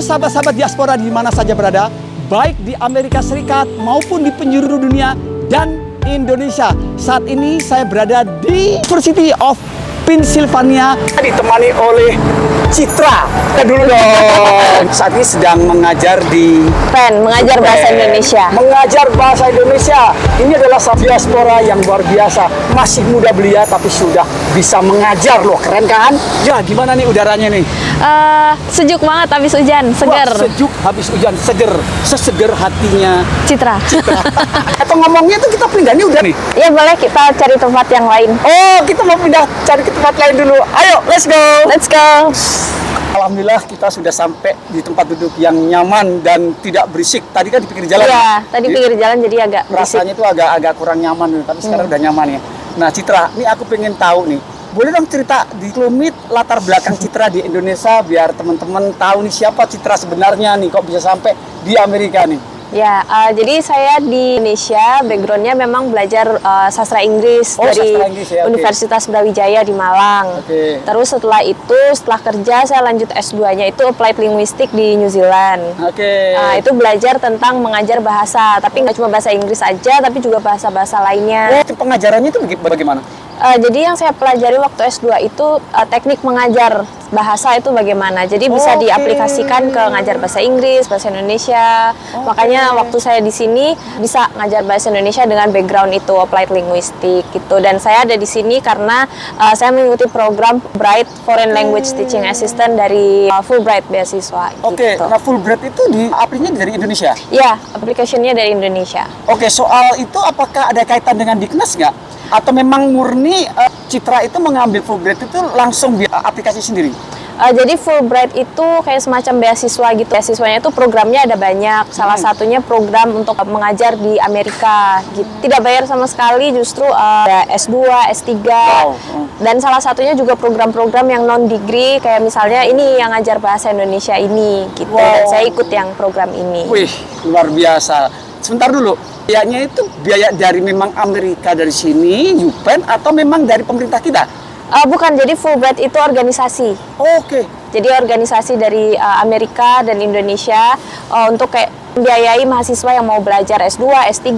sahabat-sahabat diaspora di mana saja berada, baik di Amerika Serikat maupun di penjuru dunia dan Indonesia. Saat ini saya berada di University of Pennsylvania, ditemani oleh Citra. Kita dulu dong. Saat ini sedang mengajar di mengajar bahasa Indonesia. Mengajar bahasa Indonesia. Ini adalah diaspora yang luar biasa. Masih muda belia tapi sudah bisa mengajar loh. Keren kan? Ya, gimana nih udaranya nih? Sejuk banget habis hujan, seger. Wah, sejuk habis hujan, seger. Seseger hatinya Citra. Atau ngomongnya tuh kita pindah nih udah nih. Ya boleh, kita cari tempat yang lain. Oh, kita mau pindah cari ke tempat lain dulu. Ayo, let's go. Let's go. Alhamdulillah kita sudah sampai di tempat duduk yang nyaman dan tidak berisik. Tadi kan di pinggir jalan. Iya, tadi pinggir jalan jadi agak berisik. Rasanya tuh agak kurang nyaman, tapi sekarang udah nyaman ya. Nah, Citra, ini aku pengen tahu nih. Boleh dong cerita di Klumit latar belakang Citra di Indonesia biar teman-teman tahu nih siapa Citra sebenarnya nih, kok bisa sampai di Amerika nih. Ya, jadi saya di Indonesia, backgroundnya memang belajar sastra Inggris dari sastra Inggris, ya, Universitas Brawijaya di Malang. Terus setelah kerja saya lanjut S2-nya itu Applied Linguistic di New Zealand. Itu belajar tentang mengajar bahasa, tapi nggak cuma bahasa Inggris aja, tapi juga bahasa-bahasa lainnya. Pengajarannya itu bagaimana? Jadi yang saya pelajari waktu S2 itu teknik mengajar bahasa itu bagaimana. Jadi bisa diaplikasikan ke ngajar bahasa Inggris, bahasa Indonesia. Makanya waktu saya di sini bisa ngajar bahasa Indonesia dengan background itu Applied Linguistic gitu. Dan saya ada di sini karena saya mengikuti program Bright Foreign Language Teaching Assistant dari Fulbright beasiswa. Gitu. Nah Fulbright itu aplikasinya dari Indonesia? Iya, aplikasinya dari Indonesia. Soal itu apakah ada kaitan dengan Diknas nggak? Atau memang murni Citra itu mengambil Fulbright itu langsung di aplikasi sendiri? Jadi Fulbright itu kayak semacam beasiswa gitu. Beasiswanya itu programnya ada banyak. Salah satunya program untuk mengajar di Amerika gitu. Tidak bayar sama sekali, justru ada S2, S3. Dan salah satunya juga program-program yang non-degree, kayak misalnya ini yang ngajar bahasa Indonesia ini gitu. Dan saya ikut yang program ini. Wih, luar biasa. Sebentar dulu. Biayanya itu biaya dari memang Amerika dari sini, UPenn, atau memang dari pemerintah kita? Bukan, jadi Fulbright itu organisasi. Jadi organisasi dari Amerika dan Indonesia untuk kayak membiayai mahasiswa yang mau belajar S2, S3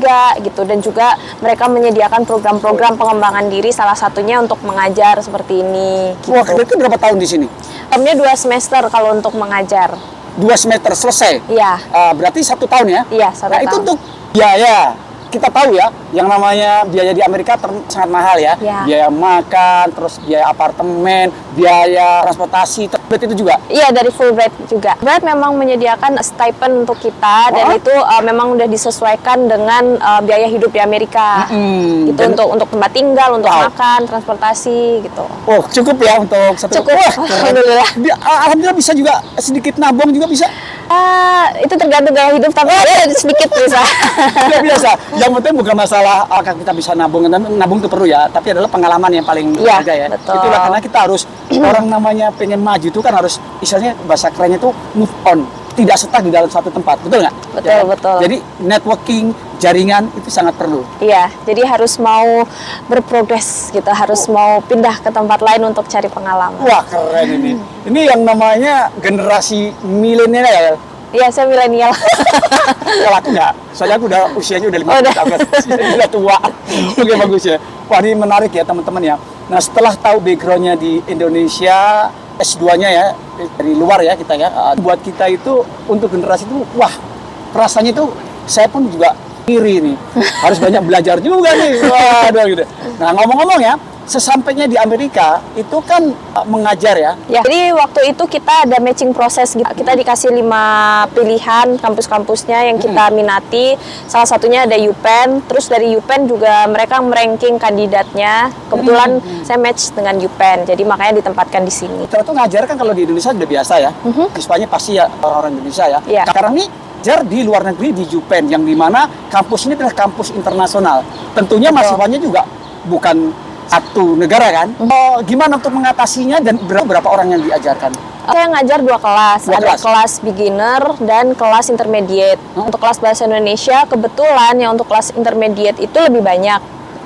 gitu. Dan juga mereka menyediakan program-program pengembangan diri, salah satunya untuk mengajar seperti ini. Gitu. Wah, itu berapa tahun di sini? 2 semester kalau untuk mengajar. 2 semester selesai? Iya. Berarti 1 tahun ya? Iya, 1 tahun. Itu untuk biaya. Kita tahu ya, yang namanya biaya di Amerika sangat mahal ya. Biaya makan, terus biaya apartemen, biaya transportasi, itu juga? Iya, dari Fulbright juga. Fulbright memang menyediakan stipend untuk kita, dan itu memang udah disesuaikan dengan biaya hidup di Amerika. Gitu, untuk tempat tinggal, untuk makan, transportasi gitu. Oh, cukup ya untuk satu? Cukup, alhamdulillah. Alhamdulillah bisa juga sedikit nabung juga bisa? Itu tergantung gaya hidup, tapi sedikit bisa. Biasa. Yang penting bukan masalah kita bisa nabung itu perlu ya, tapi adalah pengalaman yang paling berharga ya. Betul. Itulah karena kita harus orang namanya pengen maju itu kan harus istilahnya bahasa kerennya itu move on, tidak stuck di dalam satu tempat, betul nggak? Betul. Jadi networking, jaringan itu sangat perlu. Iya, jadi harus mau berprogres gitu, harus mau pindah ke tempat lain untuk cari pengalaman. Wah, keren ini. Ini yang namanya generasi milenial ya. Iya, saya milenial. Kalau aku enggak, soalnya aku usianya udah 50 tahun, udah tua. Oke, bagus ya. Wah, ini menarik ya teman-teman ya. Nah, setelah tahu backgroundnya di Indonesia, S2-nya ya, dari luar ya kita ya, buat kita itu untuk generasi itu, wah, rasanya itu saya pun juga iri nih. Harus banyak belajar juga nih. Waduh gitu. Nah, ngomong-ngomong ya, sesampainya di Amerika itu kan mengajar ya. Jadi waktu itu kita ada matching proses gitu. Kita dikasih 5 pilihan kampus-kampusnya yang kita minati. Salah satunya ada UPenn. Terus dari UPenn juga mereka meranking kandidatnya. Kebetulan saya match dengan UPenn. Jadi makanya ditempatkan di sini. Terus ngajar kan kalau di Indonesia udah biasa ya. Siswanya pasti ya orang-orang Indonesia ya. Sekarang nih ngajar di luar negeri di UPenn yang dimana kampus ini adalah kampus internasional. Tentunya mahasiswanya juga bukan satu negara kan? Gimana untuk mengatasinya dan berapa orang yang diajarkan? Saya ngajar 2 kelas, ada kelas beginner dan kelas intermediate. Untuk kelas bahasa Indonesia, kebetulan yang untuk kelas intermediate itu lebih banyak.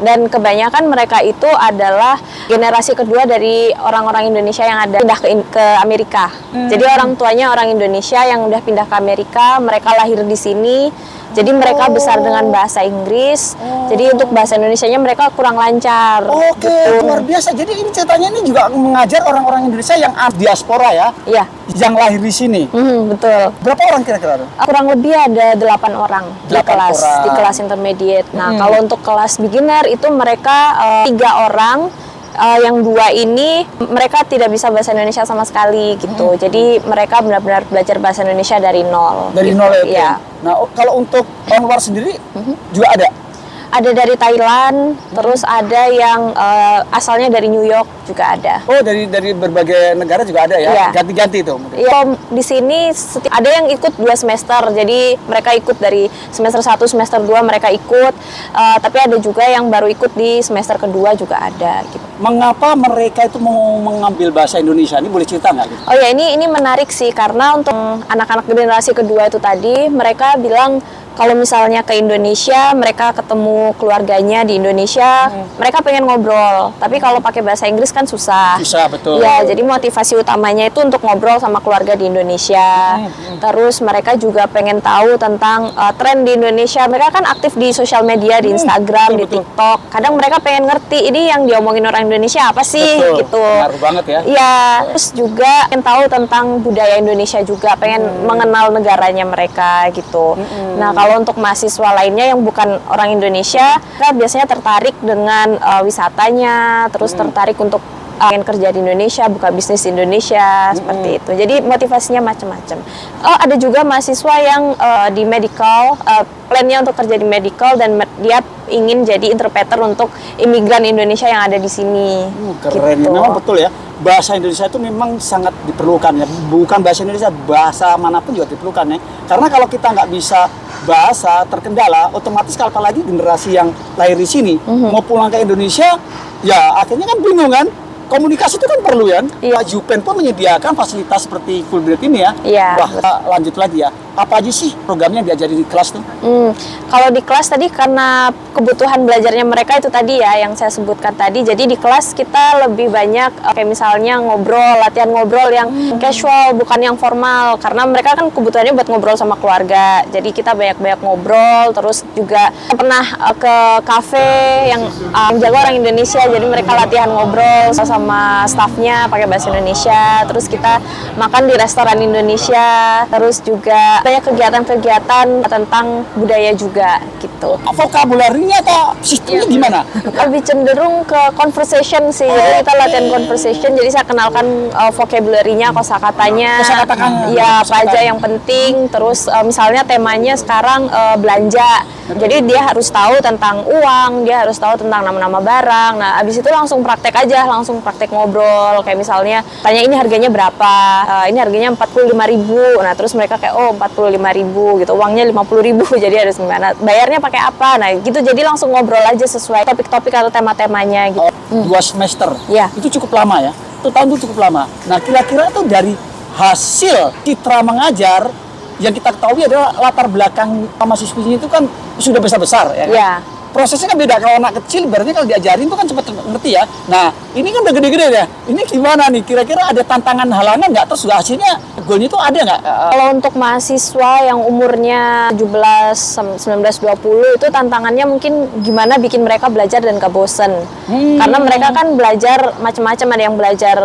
Dan kebanyakan mereka itu adalah generasi kedua dari orang-orang Indonesia yang ada pindah ke Amerika. Jadi orang tuanya orang Indonesia yang udah pindah ke Amerika, mereka lahir di sini. Jadi mereka besar dengan bahasa Inggris. Jadi untuk bahasa Indonesianya mereka kurang lancar. Oke, gitu. luar biasa. Jadi ini ceritanya ini juga mengajar orang-orang Indonesia yang diaspora ya, Iya. yang lahir di sini. Betul. Berapa orang kira-kira? Kurang lebih ada 8 orang di 8 kelas orang. di kelas intermediate. Nah, kalau untuk kelas beginner itu mereka 3 orang. Yang 2 ini mereka tidak bisa bahasa Indonesia sama sekali gitu. Jadi mereka benar-benar belajar bahasa Indonesia dari nol. Dari gitu. nol ya? Oke. Iya. Nah, kalau untuk orang luar sendiri juga ada? Ada dari Thailand, terus ada yang asalnya dari New York juga ada. Oh, dari berbagai negara juga ada ya? Iya. Ganti-ganti itu mungkin? Iya, di sini ada yang ikut 2 semester, jadi mereka ikut dari semester 1, semester 2 mereka ikut, tapi ada juga yang baru ikut di semester kedua juga ada. Gitu. Mengapa mereka itu mau mengambil bahasa Indonesia? Ini boleh cerita nggak? Gitu? Oh ya, ini menarik sih, karena untuk anak-anak generasi kedua itu tadi, mereka bilang kalau misalnya ke Indonesia, mereka ketemu keluarganya di Indonesia, mereka pengen ngobrol. Tapi kalau pakai bahasa Inggris kan susah. Susah, betul. Ya, jadi motivasi utamanya itu untuk ngobrol sama keluarga di Indonesia. Terus mereka juga pengen tahu tentang tren di Indonesia. Mereka kan aktif di sosial media, di Instagram, betul, di betul. TikTok. Kadang mereka pengen ngerti ini yang diomongin orang Indonesia apa sih, Betul. gitu. Ngaruh banget ya. Iya, terus juga pengen tahu tentang budaya Indonesia juga, pengen mengenal negaranya mereka gitu. Nah, kalau untuk mahasiswa lainnya yang bukan orang Indonesia, mereka biasanya tertarik dengan wisatanya, terus tertarik untuk pengen kerja di Indonesia, buka bisnis di Indonesia, seperti itu. Jadi motivasinya macam-macam. Oh, ada juga mahasiswa yang di medical, plannya untuk kerja di medical dan dia ingin jadi interpreter untuk imigran Indonesia yang ada di sini. Keren ya, memang betul ya. Bahasa Indonesia itu memang sangat diperlukan ya. Bukan bahasa Indonesia, bahasa manapun juga diperlukan ya. Karena kalau kita nggak bisa bahasa terkendala, otomatis kalau apalagi generasi yang lahir di sini mau pulang ke Indonesia, ya akhirnya kan bingung kan. Komunikasi itu kan perlu ya. Iya. Pak Jupen pun menyediakan fasilitas seperti Fulbright ini ya. Iya. Wah, kita lanjut lagi ya. Apa aja sih programnya yang diajari di kelas tuh? Kalau di kelas tadi karena kebutuhan belajarnya mereka itu tadi ya yang saya sebutkan tadi. Jadi di kelas kita lebih banyak kayak misalnya ngobrol, latihan ngobrol yang casual, bukan yang formal. Karena mereka kan kebutuhannya buat ngobrol sama keluarga. Jadi kita banyak-banyak ngobrol. Terus juga pernah ke kafe yang jago orang Indonesia. Jadi mereka latihan ngobrol sama staffnya pakai bahasa Indonesia. Terus kita makan di restoran Indonesia. Terus juga banyak kegiatan-kegiatan tentang budaya juga gitu. Vokabularinya atau sistemnya gimana? Lebih cenderung ke conversation sih. Jadi kita latihan conversation. Jadi saya kenalkan vocabulary-nya, kosakatanya. Kosakatakan. Ya, apa aja yang penting. Terus misalnya temanya sekarang belanja. Jadi dia harus tahu tentang uang, dia harus tahu tentang nama-nama barang. Nah, abis itu langsung praktek aja, langsung praktek ngobrol. Kayak misalnya tanya ini harganya berapa? Ini harganya 45.000. Nah, terus mereka kayak 45.000 gitu. Uangnya 50.000. Jadi harus gimana? Bayarnya pakai apa? Nah, gitu. Jadi langsung ngobrol aja sesuai topik-topik atau tema-temanya gitu. 2 semester. Ya. Itu cukup lama ya. 1 tahun itu cukup lama. Nah, kira-kira tuh dari hasil citra mengajar yang kita ketahui adalah latar belakang mahasiswinya itu kan sudah besar-besar ya kan? Ya. Prosesnya kan beda. Kalau anak kecil berarti kalau diajarin itu kan cepat ngerti ya. Nah, ini kan udah gede-gede ya. Ini gimana nih? Kira-kira ada tantangan halangan nggak? Terus hasilnya goalnya itu ada nggak? Kalau untuk mahasiswa yang umurnya 17, 19, 20 itu tantangannya mungkin gimana bikin mereka belajar dan gak bosen. Karena mereka kan belajar macam-macam, ada yang belajar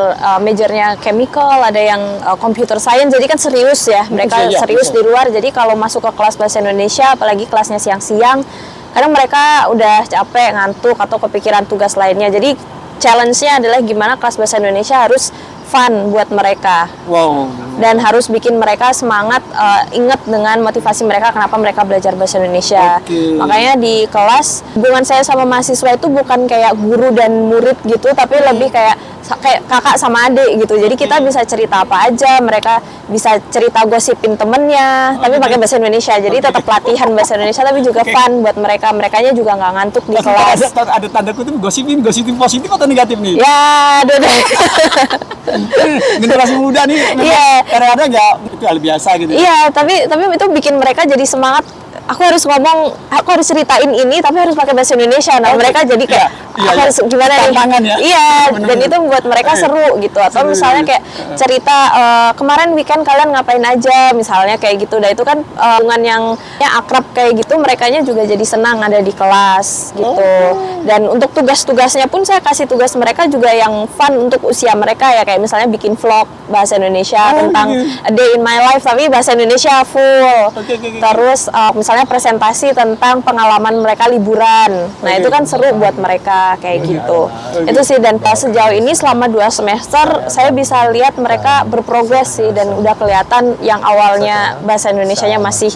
majornya chemical, ada yang computer science, jadi kan serius ya. Mereka Iya, serius betul. di luar, jadi kalau masuk ke kelas bahasa Indonesia, apalagi kelasnya siang-siang, kadang mereka udah capek, ngantuk, atau kepikiran tugas lainnya. Jadi challenge-nya adalah gimana kelas bahasa Indonesia harus fun buat mereka. Wow. Dan harus bikin mereka semangat, ingat dengan motivasi mereka kenapa mereka belajar bahasa Indonesia. Oke. Makanya di kelas hubungan saya sama mahasiswa itu bukan kayak guru dan murid gitu, tapi lebih kayak kakak sama adik gitu. Jadi kita bisa cerita apa aja, mereka bisa cerita gosipin temennya, tapi pakai bahasa Indonesia. Jadi tetap latihan bahasa Indonesia, tapi juga fun buat mereka. Merekanya juga nggak ngantuk di kelas. Ada tanda kutip gosipin positif atau negatif nih? Ya, dua. Generasi muda nih, Iya. kadang-kadang nggak itu hal biasa gitu. Iya, tapi itu bikin mereka jadi semangat. aku harus ngomong, aku harus ceritain ini tapi harus pakai bahasa Indonesia. Nah, mereka jadi kayak aku harus gimana nih? Tantangan ya. Iya, Bener-bener. dan itu membuat mereka seru gitu. Atau misalnya kayak cerita kemarin weekend kalian ngapain aja, misalnya kayak gitu. Dan itu kan hubungan yang akrab kayak gitu, merekanya juga jadi senang ada di kelas gitu. Dan untuk tugas-tugasnya pun saya kasih tugas mereka juga yang fun untuk usia mereka ya, kayak misalnya bikin vlog bahasa Indonesia tentang a day in my life tapi bahasa Indonesia full. Terus misalnya presentasi tentang pengalaman mereka liburan. Nah, itu kan seru buat mereka kayak gitu. Itu sih, dan sejauh ini selama 2 semester saya bisa lihat mereka berprogres sih, dan udah kelihatan yang awalnya bahasa Indonesianya masih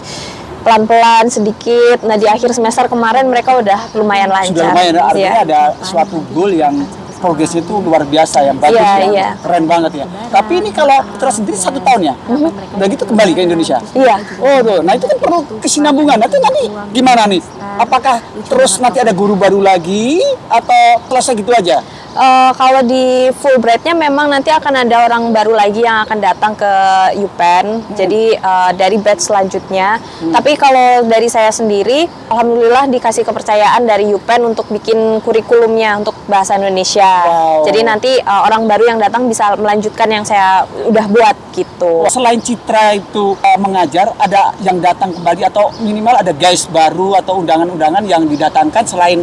pelan-pelan sedikit. Nah, di akhir semester kemarin mereka udah lumayan lancar. Sudah lumayan, artinya Iya. ada suatu goal yang progresnya itu luar biasa, yang bagus Iya. keren banget ya. Tapi ini kalau Citra sendiri 1 tahun ya, udah gitu kembali ke Indonesia. Iya. Oh tuh, nah itu kan perlu kesinambungan. Nanti gimana nih? Apakah terus nanti ada guru baru lagi atau selesai gitu aja? Kalau di Fulbright-nya memang nanti akan ada orang baru lagi yang akan datang ke UPenn. Jadi dari batch selanjutnya. Tapi kalau dari saya sendiri, alhamdulillah dikasih kepercayaan dari UPenn untuk bikin kurikulumnya untuk bahasa Indonesia. Wow. Jadi nanti orang baru yang datang bisa melanjutkan yang saya udah buat gitu. Selain Citra itu mengajar, ada yang datang kembali atau minimal ada guys baru atau undangan-undangan yang didatangkan selain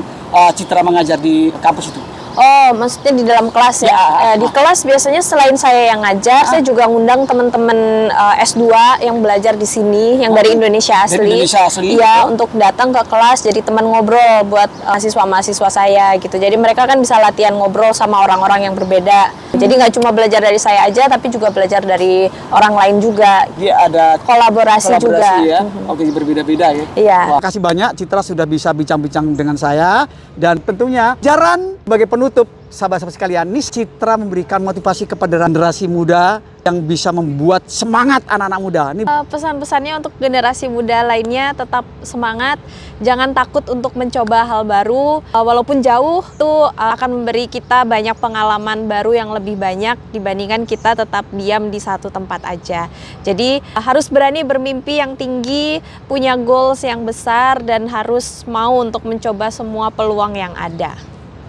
Citra mengajar di kampus itu? Oh, maksudnya di dalam kelas ya? Ya. Di kelas biasanya selain saya yang ngajar, saya juga ngundang teman-teman S2 yang belajar di sini, yang dari Indonesia asli. Dari Indonesia asli? Iya, untuk datang ke kelas jadi teman ngobrol buat mahasiswa-mahasiswa saya gitu. Jadi mereka kan bisa latihan ngobrol sama orang-orang yang berbeda. Jadi nggak cuma belajar dari saya aja, tapi juga belajar dari orang lain juga. Dia ada Kolaborasi juga. ya. Oke, berbeda-beda ya. Iya. Wah, kasih banyak Citra sudah bisa bincang-bincang dengan saya, dan tentunya jaran sebagai penutup, sahabat-sahabat sekalian, nih Citra memberikan motivasi kepada generasi muda yang bisa membuat semangat anak-anak muda. Ini Pesan-pesannya untuk generasi muda lainnya, tetap semangat, jangan takut untuk mencoba hal baru. Walaupun jauh, itu akan memberi kita banyak pengalaman baru yang lebih banyak dibandingkan kita tetap diam di satu tempat aja. Jadi harus berani bermimpi yang tinggi, punya goals yang besar, dan harus mau untuk mencoba semua peluang yang ada.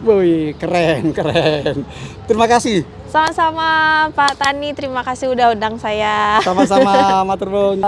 wih, keren. Terima kasih. Sama-sama Pak Tani, terima kasih udah undang saya. Sama-sama, matur nuwun.